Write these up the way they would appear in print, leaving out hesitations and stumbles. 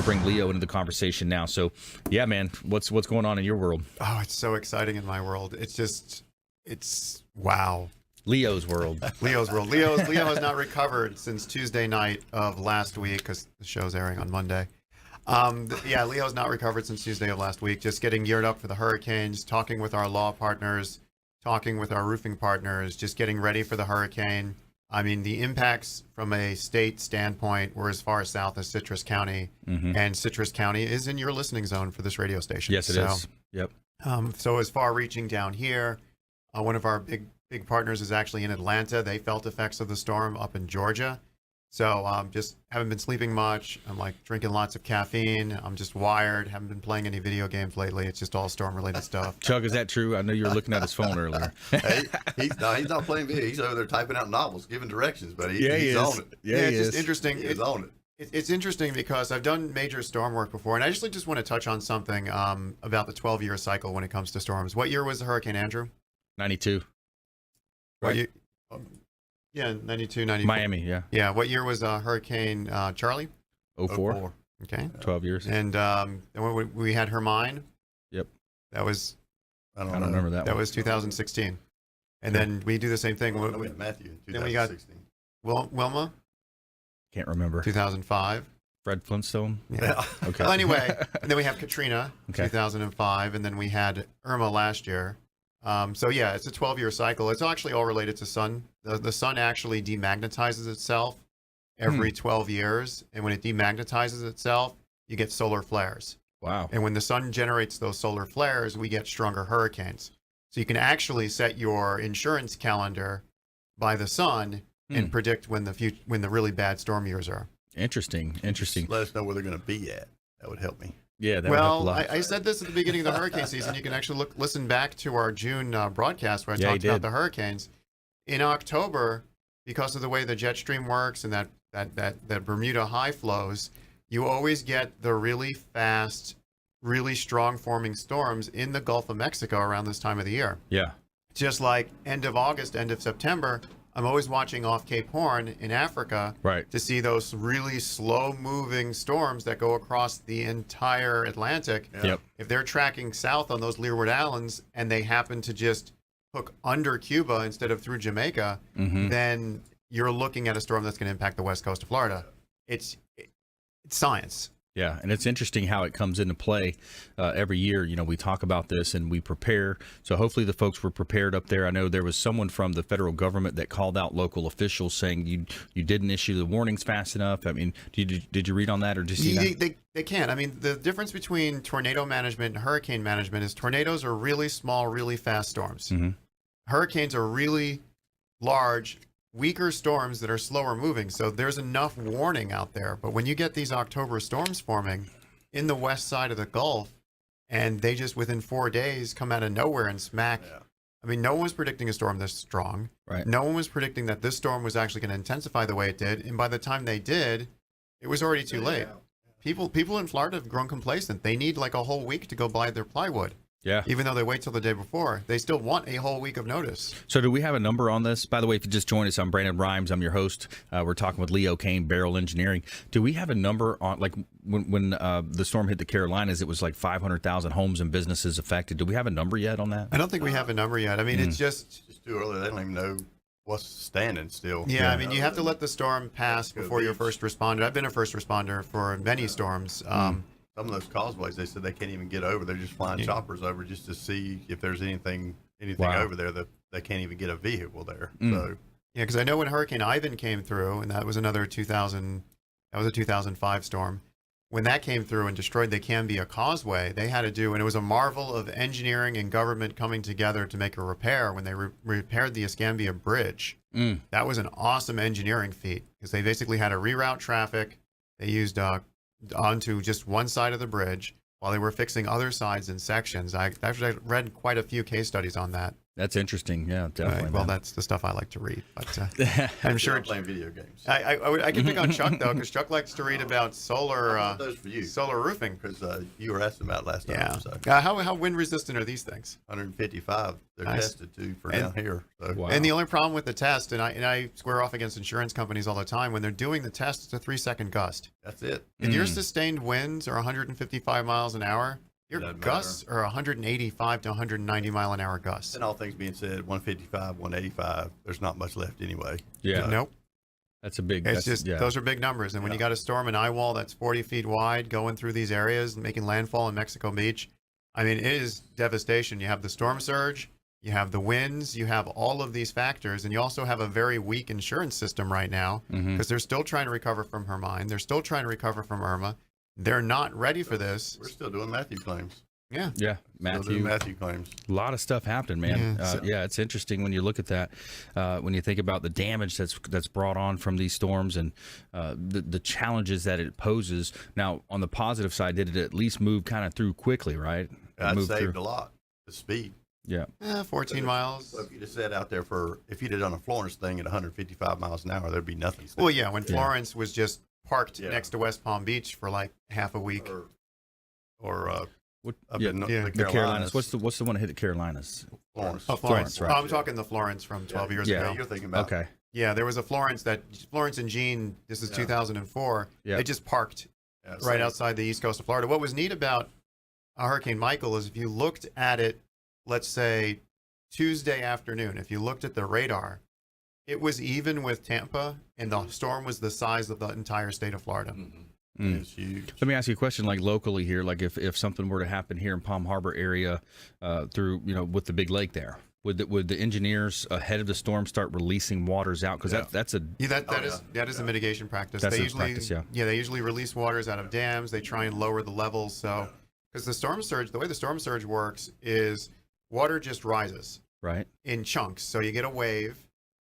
bring Leo into the conversation now. So, yeah, man, what's going on in your world? Oh, it's so exciting in my world. It's wow. Leo's world. Leo's world. Leo has not recovered since Tuesday night of last week because the show's airing on Monday. Leo's not recovered since Tuesday of last week. Just getting geared up for the hurricanes, talking with our law partners, talking with our roofing partners, just getting ready for the hurricane. I mean, the impacts from a state standpoint were as far south as Citrus County, and Citrus County is in your listening zone for this radio station. Yes, it is. Yep. So as far reaching down here, one of our big partners is actually in Atlanta. They felt effects of the storm up in Georgia. So just haven't been sleeping much. I'm like drinking lots of caffeine. I'm just wired. Haven't been playing any video games lately. It's just all storm-related stuff. Chuck, is that true? I know you were looking at his phone earlier. Hey, he's not playing video. He's over there typing out novels, giving directions, but he's on it. Yeah, it's just interesting. He's on it. It's interesting because I've done major storm work before, and I actually just want to touch on something about the 12-year cycle when it comes to storms. What year was the Hurricane Andrew? 92. What year? Yeah, 92, 94. Miami, yeah. Yeah, what year was Hurricane Charlie? 04. Okay. 12 years. And then we had Hermine. Yep. That was... I don't remember that. That was 2016. And then we do the same thing. We had Matthew in 2016. Then we got Wilma. Can't remember. 2005. Fred Flintstone? Yeah. Okay. Well, anyway, and then we have Katrina, Okay. 2005, and then we had Irma last year. So yeah, it's a 12-year cycle. It's actually all related to sun. The sun actually demagnetizes itself every 12 years, and when it demagnetizes itself, you get solar flares. Wow. And when the sun generates those solar flares, we get stronger hurricanes. So you can actually set your insurance calendar by the sun and predict when the really bad storm years are. Interesting. Just let us know where they're going to be at. That would help me. Yeah, that would help a lot. I said this at the beginning of the hurricane season. You can actually listen back to our June broadcast where I talked about the hurricanes. In October, because of the way the jet stream works and that Bermuda high flows, you always get the really fast, really strong forming storms in the Gulf of Mexico around this time of the year. Yeah. Just like end of August, end of September, I'm always watching off Cape Horn in Africa to see those really slow-moving storms that go across the entire Atlantic. Yep. If they're tracking south on those Leeward Islands and they happen to just hook under Cuba instead of through Jamaica, then you're looking at a storm that's going to impact the west coast of Florida. It's science. Yeah, and it's interesting how it comes into play every year. You know, we talk about this and we prepare. So hopefully the folks were prepared up there. I know there was someone from the federal government that called out local officials saying you didn't issue the warnings fast enough. I mean, did you read on that or did you see that? They can't. I mean, the difference between tornado management and hurricane management is tornadoes are really small, really fast storms. Hurricanes are really large, weaker storms that are slower moving. So there's enough warning out there. But when you get these October storms forming in the west side of the Gulf, and they just within 4 days come out of nowhere and smack. I mean, no one was predicting a storm this strong. Right. No one was predicting that this storm was actually going to intensify the way it did. And by the time they did, it was already too late. People in Florida have grown complacent. They need like a whole week to go buy their plywood. Yeah. Even though they wait till the day before, they still want a whole week of notice. So do we have a number on this? By the way, if you just joined us, I'm Brandon Rhymes. I'm your host. We're talking with Leo Cannyn, Beryl Engineering. Do we have a number on, like, when the storm hit the Carolinas, it was like 500,000 homes and businesses affected. Do we have a number yet on that? I don't think we have a number yet. I mean, it's just too early. They don't even know what's standing still. Yeah, I mean, you have to let the storm pass before you're first responder. I've been a first responder for many storms. Some of those causeways, they said they can't even get over. They're just flying choppers over just to see if there's anything over there that they can't even get a vehicle there. So yeah, because I know when Hurricane Ivan came through, and that was another 2005 storm. When that came through and destroyed the Cambia Causeway, they had to do, and it was a marvel of engineering and government coming together to make a repair when they repaired the Escambia Bridge. That was an awesome engineering feat because they basically had to reroute traffic. They used onto just one side of the bridge while they were fixing other sides and sections. I actually read quite a few case studies on that. That's interesting. Yeah, definitely. Well, man. that's the stuff I like to read. But I'm I'm sure playing video games. I can pick on Chuck though, because Chuck likes to read about solar I want those for you. solar roofing. Because you were asking about it last time. Yeah. So How wind resistant are these things? 155 they're Nice. tested to for And- down here. So Wow. And the only problem with the test, and I square off against insurance companies all the time, when they're doing the test, it's a 3-second gust. that's it. If your sustained winds are 155 miles an hour, your Doesn't gusts are 185 to 190 mile an hour gusts. And all things being said, 155, 185, there's not much left anyway. Yeah. Nope. That's a big. It's that's, just yeah. those are big numbers. And when you got a storm and eye wall that's 40 feet wide going through these areas and making landfall in Mexico Beach, I mean, it is devastation. You have the storm surge, you have the winds, you have all of these factors, and you also have a very weak insurance system right now because they're still trying to recover from Hermine. They're still trying to recover from Irma. They're not ready for this. We're still doing Matthew claims. Yeah. Yeah, Still doing Matthew. Matthew claims. A lot of stuff happened, man. Yeah. It's interesting when you look at that. When you think about the damage that's brought on from these storms and the challenges that it poses. Now, on the positive side, did it at least move kind of through quickly, right? That Move saved through. a lot. The speed. Yeah. 14 miles. So if you just sat out there if you'd have done a Florence thing at 155 miles an hour, there'd be nothing. Well, yeah, when Florence was just parked Yeah. next to West Palm Beach for like half a week. Or What, up yeah, in yeah. the the Carolinas. What's the one that hit the Carolinas? Florence? Oh, Florence. right. Oh, I'm talking the Florence from 12 years Yeah. ago. You're thinking about Okay. Yeah, there was a Florence and Jean, this is Yeah. 2004. Yeah. They just parked yeah, right same. outside the east coast of Florida. What was neat about Hurricane Michael is if you looked at it, let's say Tuesday afternoon, if you looked at the radar, it was even with Tampa, and the storm was the size of the entire state of Florida. It's huge. Let me ask you a question, like locally here, like if something were to happen here in Palm Harbor area, through with the big lake there, would the engineers ahead of the storm start releasing waters out? Because Yeah. that's a Yeah, that Oh, is yeah. that is a mitigation practice. That's they a usually practice, yeah. they usually release waters out of dams. They try and lower the levels. So because the way the storm surge works is water just rises right. in chunks. So you get a wave,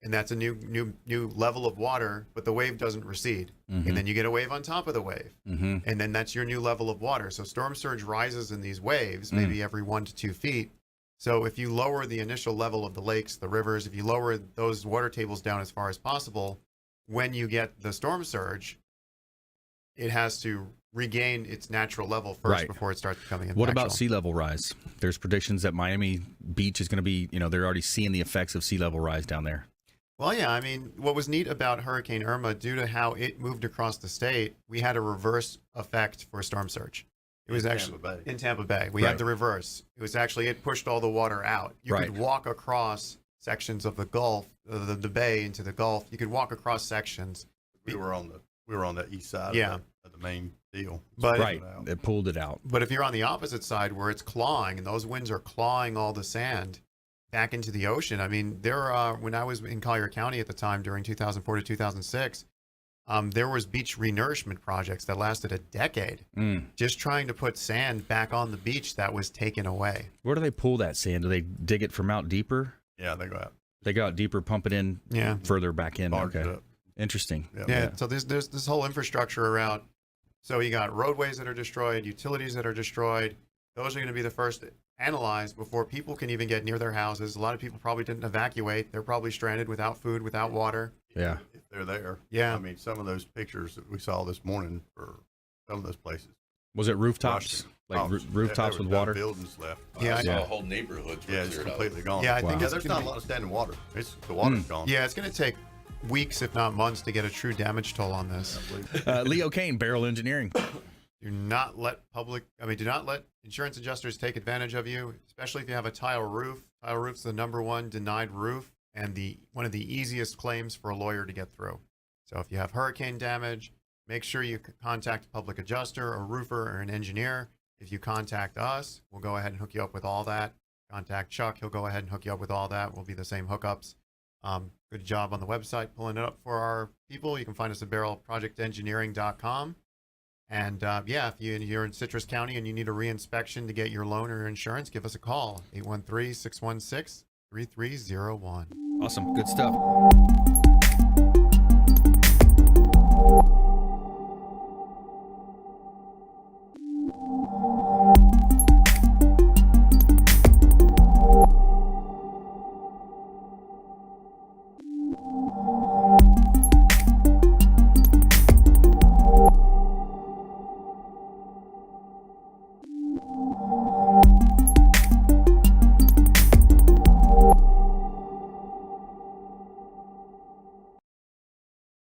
and that's a new level of water, but the wave doesn't recede. Mhm. And then you get a wave on top of the wave. Mm-hmm. And then that's your new level of water. So storm surge rises in these waves, maybe every 1 to 2 feet. So if you lower the initial level of the lakes, the rivers, if you lower those water tables down as far as possible, when you get the storm surge, it has to regain its natural level first Right. before it starts becoming impactful. What about sea level rise? There's predictions that Miami Beach is going to be, they're already seeing the effects of sea level rise down there. Well, yeah, I mean, what was neat about Hurricane Irma, due to how it moved across the state, we had a reverse effect for storm surge. It was In actually Tampa Bay. in Tampa Bay. We Right. had the reverse. It was actually, it pushed all the water out. You Right. could walk across sections of the Gulf, the bay into the Gulf. You could walk across sections. We were on the east side Yeah. of the main deal. But- Right. It pulled it out. But if you're on the opposite side where it's clawing, and those winds are clawing all the sand back into the ocean, I mean, when I was in Collier County at the time during 2004 to 2006, there was beach renourishment projects that lasted a decade, just trying to put sand back on the beach that was taken away. Where do they pull that sand? Do they dig it from out deeper? Yeah, they go out. They go out deeper, pump it in Yeah. further back in. Barge it Okay. up. Interesting. Yeah. Yeah. So there's this whole infrastructure around. So you got roadways that are destroyed, utilities that are destroyed. Those are going to be the first analyzed before people can even get near their houses. A lot of people probably didn't evacuate. They're probably stranded without food, without water. Yeah. If they're there. Yeah. I mean, some of those pictures that we saw this morning for some of those places. Was it rooftops? Rushed. Like Oh, rooftops there with were no water? buildings left. Yeah, I saw Yeah. whole neighborhoods were Yeah, it's cleared out. completely gone. Yeah, I Wow. think Yeah, it's there's gonna not a be, lot of standing water. The water's gone. yeah, it's going to take weeks, if not months, to get a true damage toll on this. Leo Cannyn, Beryl Engineering. Do not let insurance adjusters take advantage of you, especially if you have a tile roof. Tile roof's the #1 denied roof and one of the easiest claims for a lawyer to get through. So if you have hurricane damage, make sure you contact a public adjuster, a roofer, or an engineer. If you contact us, we'll go ahead and hook you up with all that. Contact Chuck, he'll go ahead and hook you up with all that. We'll be the same hookups. Good job on the website pulling it up for our people. You can find us at BerylProjectEngineering.com. And if you're in Citrus County and you need a reinspection to get your loan or insurance, give us a call, 813-616-3301. Awesome. Good stuff.